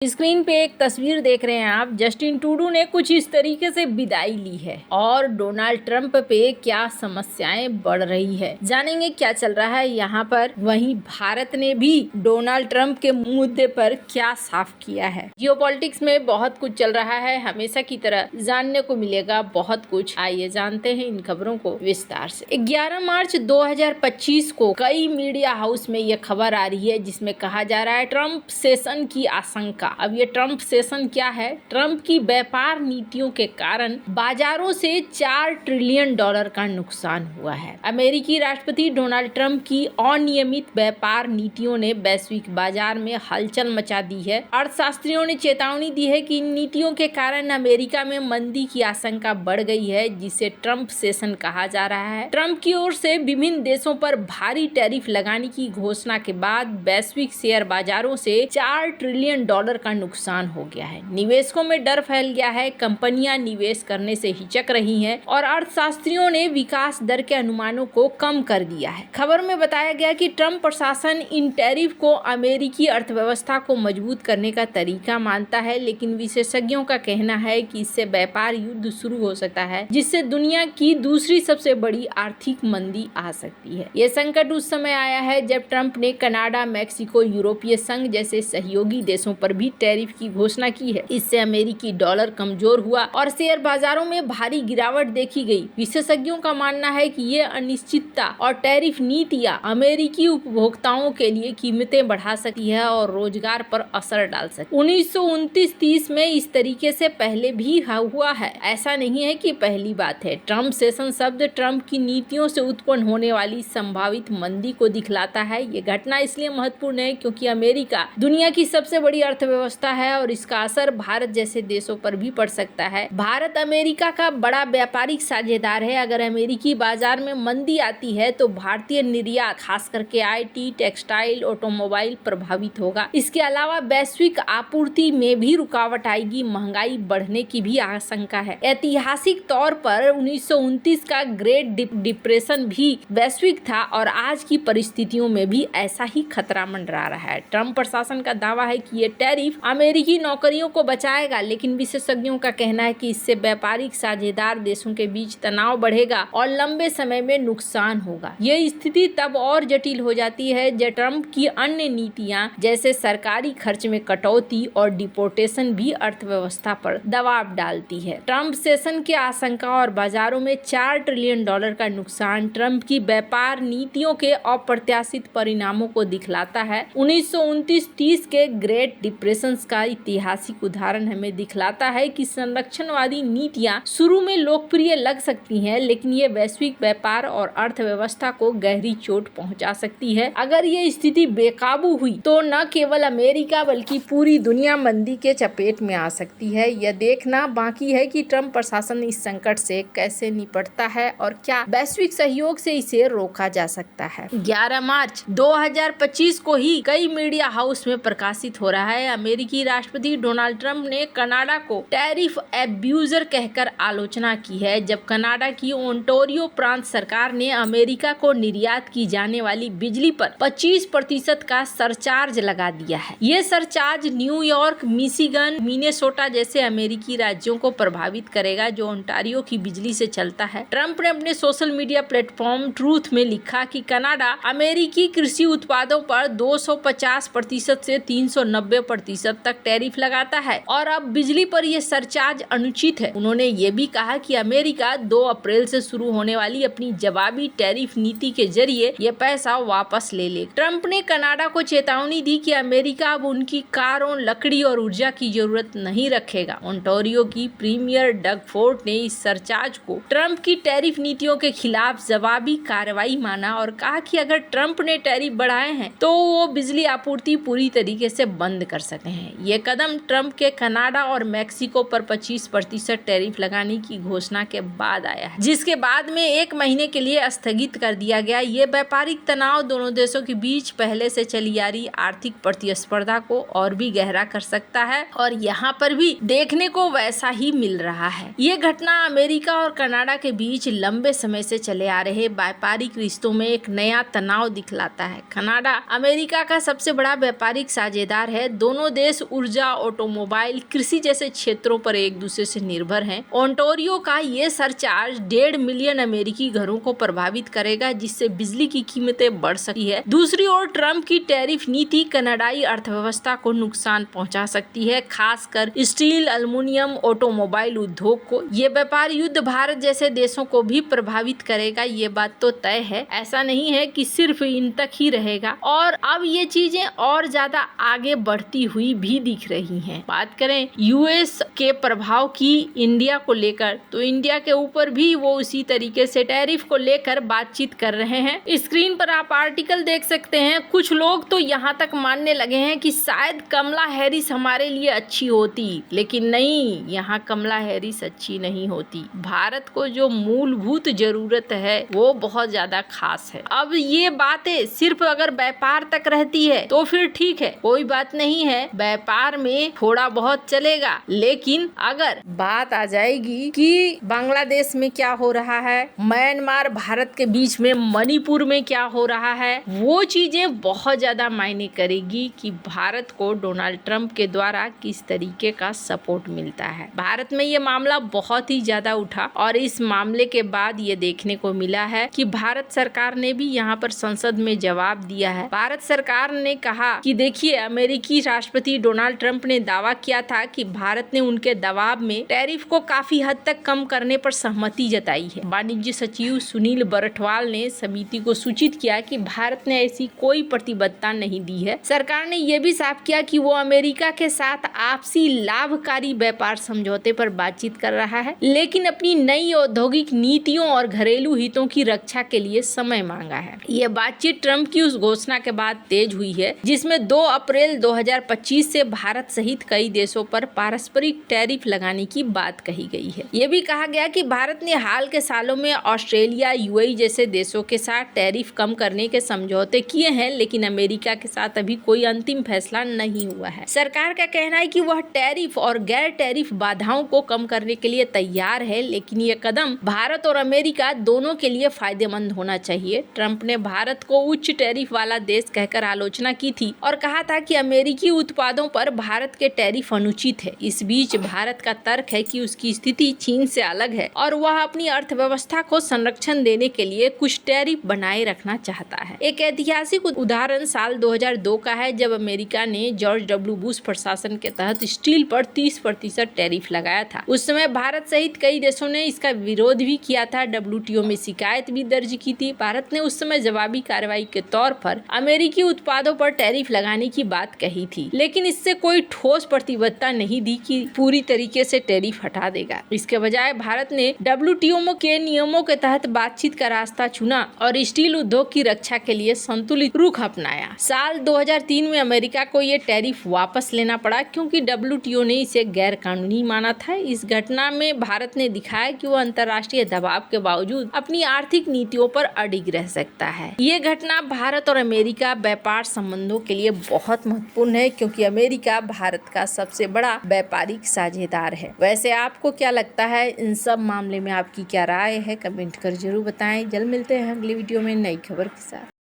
Screen पे एक तस्वीर देख रहे हैं आप। जस्टिन ट्रूडो ने कुछ इस तरीके से विदाई ली है और डोनाल्ड ट्रंप पे क्या समस्याएं बढ़ रही है, जानेंगे क्या चल रहा है यहाँ पर। वहीं भारत ने भी डोनाल्ड ट्रंप के मुद्दे पर क्या साफ किया है। जियोपॉलिटिक्स में बहुत कुछ चल रहा है, हमेशा की तरह जानने को मिलेगा बहुत कुछ। आइए जानते हैं इन खबरों को विस्तार से। 11 मार्च 2025 को कई मीडिया हाउस में यह खबर आ रही है जिसमें कहा जा रहा है ट्रंप सेशन की आशंका। अब ये ट्रंप सेशन क्या है? ट्रंप की व्यापार नीतियों के कारण बाजारों से $4 ट्रिलियन का नुकसान हुआ है। अमेरिकी राष्ट्रपति डोनाल्ड ट्रंप की अनियमित व्यापार नीतियों ने वैश्विक बाजार में हलचल मचा दी है। अर्थशास्त्रियों ने चेतावनी दी है कि इन नीतियों के कारण अमेरिका में मंदी की आशंका बढ़ गई है, जिसे ट्रंप सेशन कहा जा रहा है। ट्रंप की ओर से विभिन्न देशों पर भारी टैरिफ लगाने की घोषणा के बाद वैश्विक शेयर बाजारों से $4 ट्रिलियन का नुकसान हो गया है। निवेशकों में डर फैल गया है, कंपनियां निवेश करने से हिचक रही हैं और अर्थशास्त्रियों ने विकास दर के अनुमानों को कम कर दिया है। खबर में बताया गया कि ट्रंप प्रशासन इन टैरिफ को अमेरिकी अर्थव्यवस्था को मजबूत करने का तरीका मानता है, लेकिन विशेषज्ञों का कहना है कि इससे व्यापार युद्ध शुरू हो सकता है, जिससे दुनिया की दूसरी सबसे बड़ी आर्थिक मंदी आ सकती है। ये संकट उस समय आया है जब ट्रंप ने कनाडा, मैक्सिको, यूरोपीय संघ जैसे सहयोगी देशों पर भी टैरिफ की घोषणा की है। इससे अमेरिकी डॉलर कमजोर हुआ और शेयर बाजारों में भारी गिरावट देखी गई। विशेषज्ञों का मानना है कि ये अनिश्चितता और टैरिफ नीतियां अमेरिकी उपभोक्ताओं के लिए कीमतें बढ़ा सकती है और रोजगार पर असर डाल सकती है। 1929-30 में इस तरीके से पहले भी हुआ है, ऐसा नहीं है कि पहली बात है। ट्रंप सेशन शब्द ट्रंप की नीतियों से उत्पन्न होने वाली संभावित मंदी को दिखलाता है। ये घटना इसलिए महत्वपूर्ण है क्योंकि अमेरिका दुनिया की सबसे बड़ी अर्थव्यवस्था है और इसका असर भारत जैसे देशों पर भी पड़ सकता है। भारत अमेरिका का बड़ा व्यापारिक साझेदार है। अगर अमेरिकी बाजार में मंदी आती है तो भारतीय निर्यात, खास करके आईटी, टेक्सटाइल, ऑटोमोबाइल प्रभावित होगा। इसके अलावा वैश्विक आपूर्ति में भी रुकावट आएगी। महंगाई बढ़ने की भी आशंका है। ऐतिहासिक तौर पर 1929 का ग्रेट डिप्रेशन भी वैश्विक था और आज की परिस्थितियों में भी ऐसा ही खतरा मंडरा रहा है। ट्रंप प्रशासन का दावा है कि ये टैरिफ अमेरिकी नौकरियों को बचाएगा, लेकिन विशेषज्ञों का कहना है कि इससे व्यापारिक साझेदार देशों के बीच तनाव बढ़ेगा और लंबे समय में नुकसान होगा। ये स्थिति तब और जटिल हो जाती है जब ट्रंप की अन्य नीतियां जैसे सरकारी खर्च में कटौती और डिपोर्टेशन भी अर्थव्यवस्था पर दबाव डालती है। ट्रंप सेशन की आशंका और बाजारों में $4 ट्रिलियन का नुकसान ट्रंप की व्यापार नीतियों के अप्रत्याशित परिणामों को दिखलाता है। 1929-30 के ग्रेट डिप्रेशन का ऐतिहासिक उदाहरण हमें दिखलाता है कि संरक्षणवादी नीतियां शुरू में लोकप्रिय लग सकती हैं, लेकिन ये वैश्विक व्यापार और अर्थव्यवस्था को गहरी चोट पहुंचा सकती है। अगर ये स्थिति बेकाबू हुई तो न केवल अमेरिका बल्कि पूरी दुनिया मंदी के चपेट में आ सकती है। यह देखना बाकी है कि ट्रंप प्रशासन इस संकट से कैसे निपटता है और क्या वैश्विक सहयोग से इसे रोका जा सकता है। 11 मार्च 2025 को ही कई मीडिया हाउस में प्रकाशित हो रहा है। अमेरिकी राष्ट्रपति डोनाल्ड ट्रंप ने कनाडा को टैरिफ एब्यूजर कहकर आलोचना की है, जब कनाडा की ओंटारियो प्रांत सरकार ने अमेरिका को निर्यात की जाने वाली बिजली पर 25% का सरचार्ज लगा दिया है। ये सरचार्ज न्यूयॉर्क, मिशिगन, मिनेसोटा जैसे अमेरिकी राज्यों को प्रभावित करेगा जो ओंटारियो की बिजली से चलता है। ट्रंप ने अपने सोशल मीडिया प्लेटफॉर्म ट्रूथ में लिखा कि कनाडा अमेरिकी कृषि उत्पादों पर 250% से 390% तक टैरिफ लगाता है और अब बिजली पर यह सरचार्ज अनुचित है। उन्होंने ये भी कहा कि अमेरिका 2 अप्रैल से शुरू होने वाली अपनी जवाबी टैरिफ नीति के जरिए यह पैसा वापस ले ले। ट्रंप ने कनाडा को चेतावनी दी कि अमेरिका अब उनकी कारों, लकड़ी और ऊर्जा की जरूरत नहीं रखेगा। ओंटारियो की प्रीमियर डग फोर्ड ने इस सरचार्ज को ट्रंप की टैरिफ नीतियों के खिलाफ जवाबी कार्रवाई माना और कहा कि अगर ट्रंप ने टैरिफ बढ़ाए हैं तो वो बिजली आपूर्ति पूरी तरीके से बंद कर सकते हैं। ये कदम ट्रंप के कनाडा और मैक्सिको पर 25% टैरिफ लगाने की घोषणा के बाद आया है, जिसके बाद में 1 महीने के लिए स्थगित कर दिया गया। ये व्यापारिक तनाव दोनों देशों के बीच पहले से चली आ रही आर्थिक प्रतिस्पर्धा को और भी गहरा कर सकता है और यहाँ पर भी देखने को वैसा ही मिल रहा है। ये घटना अमेरिका और कनाडा के बीच लंबे समय से चले आ रहे व्यापारिक रिश्तों में एक नया तनाव दिखलाता है। कनाडा अमेरिका का सबसे बड़ा व्यापारिक साझेदार है। दोनों दोनों देश ऊर्जा, ऑटोमोबाइल, कृषि जैसे क्षेत्रों पर एक दूसरे से निर्भर हैं। ओंटारियो का ये सरचार्ज 1.5 मिलियन अमेरिकी घरों को प्रभावित करेगा, जिससे बिजली की कीमतें बढ़ सकती है। दूसरी ओर ट्रंप की टैरिफ नीति कनाडाई अर्थव्यवस्था को नुकसान पहुंचा सकती है, खासकर स्टील, एल्युमिनियम, ऑटोमोबाइल उद्योग को। ये व्यापार युद्ध भारत जैसे देशों को भी प्रभावित करेगा, ये बात तो तय है। ऐसा नहीं है कि सिर्फ इन तक ही रहेगा और अब ये चीजें और ज्यादा आगे बढ़ती हुई भी दिख रही हैं। बात करें यूएस के प्रभाव की इंडिया को लेकर, तो इंडिया के ऊपर भी वो उसी तरीके से टैरिफ को लेकर बातचीत कर रहे हैं। स्क्रीन पर आप आर्टिकल देख सकते हैं। कुछ लोग तो यहाँ तक मानने लगे हैं कि शायद कमला हैरिस हमारे लिए अच्छी होती, लेकिन नहीं, यहाँ कमला हैरिस अच्छी नहीं होती। भारत को जो मूलभूत जरूरत है वो बहुत ज्यादा खास है। अब ये बातें सिर्फ अगर व्यापार तक रहती है तो फिर ठीक है, कोई बात नहीं है, व्यापार में थोड़ा बहुत चलेगा। लेकिन अगर बात आ जाएगी कि बांग्लादेश में क्या हो रहा है, म्यांमार भारत के बीच में, मणिपुर में क्या हो रहा है, वो चीजें बहुत ज्यादा मायने करेगी कि भारत को डोनाल्ड ट्रंप के द्वारा किस तरीके का सपोर्ट मिलता है। भारत में ये मामला बहुत ही ज्यादा उठा और इस मामले के बाद ये देखने को मिला है कि भारत सरकार ने भी यहाँ पर संसद में जवाब दिया है। भारत सरकार ने कहा कि देखिए, अमेरिकी राष्ट्रपति डोनाल्ड ट्रंप ने दावा किया था कि भारत ने उनके दबाव में टैरिफ को काफी हद तक कम करने पर सहमति जताई है। वाणिज्य सचिव सुनील बरठवाल ने समिति को सूचित किया कि भारत ने ऐसी कोई प्रतिबद्धता नहीं दी है। सरकार ने यह भी साफ किया कि वो अमेरिका के साथ आपसी लाभकारी व्यापार समझौते पर बातचीत कर रहा है, लेकिन अपनी नई औद्योगिक नीतियों और घरेलू हितों की रक्षा के लिए समय मांगा है। यह बातचीत ट्रंप की उस घोषणा के बाद तेज हुई है जिसमें 2 अप्रैल 2025 से भारत सहित कई देशों पर पारस्परिक टैरिफ लगाने की बात कही गई है। ये भी कहा गया कि भारत ने हाल के सालों में ऑस्ट्रेलिया, यूएई जैसे देशों के साथ टैरिफ कम करने के समझौते किए हैं, लेकिन अमेरिका के साथ अभी कोई अंतिम फैसला नहीं हुआ है। सरकार का कहना है कि वह टैरिफ और गैर टैरिफ बाधाओं को कम करने के लिए तैयार है, लेकिन ये कदम भारत और अमेरिका दोनों के लिए फायदेमंद होना चाहिए। ट्रंप ने भारत को उच्च टैरिफ वाला देश कहकर आलोचना की थी और कहा था कि अमेरिकी उत्पादों पर भारत के टैरिफ अनुचित है। इस बीच भारत का तर्क है कि उसकी स्थिति चीन से अलग है और वह अपनी अर्थव्यवस्था को संरक्षण देने के लिए कुछ टैरिफ बनाए रखना चाहता है। एक ऐतिहासिक उदाहरण साल 2002 का है, जब अमेरिका ने जॉर्ज डब्ल्यू बुश प्रशासन के तहत स्टील पर 30% टैरिफ लगाया था। उस समय भारत सहित कई देशों ने इसका विरोध भी किया था, WTO में शिकायत भी दर्ज की थी। भारत ने उस समय जवाबी कार्रवाई के तौर पर अमेरिकी उत्पादों पर टैरिफ लगाने की बात कही थी, लेकिन इससे कोई ठोस प्रतिबद्धता नहीं दी कि पूरी तरीके से टैरिफ हटा देगा। इसके बजाय भारत ने WTO के नियमों के तहत बातचीत का रास्ता चुना और स्टील उद्योग की रक्षा के लिए संतुलित रुख अपनाया। साल 2003 में अमेरिका को ये टैरिफ वापस लेना पड़ा क्योंकि WTO ने इसे गैर कानूनी माना था। इस घटना में भारत ने दिखाया कि वो अंतर्राष्ट्रीय दबाव के बावजूद अपनी आर्थिक नीतियों पर अडिग रह सकता है। ये घटना भारत और अमेरिका व्यापार संबंधों के लिए बहुत महत्वपूर्ण है क्योंकि अमेरिका भारत का सबसे बड़ा व्यापारिक साझेदार है। वैसे आपको क्या लगता है, इन सब मामले में आपकी क्या राय है, कमेंट कर जरूर बताएं। जल्द मिलते हैं अगली वीडियो में नई खबर के साथ।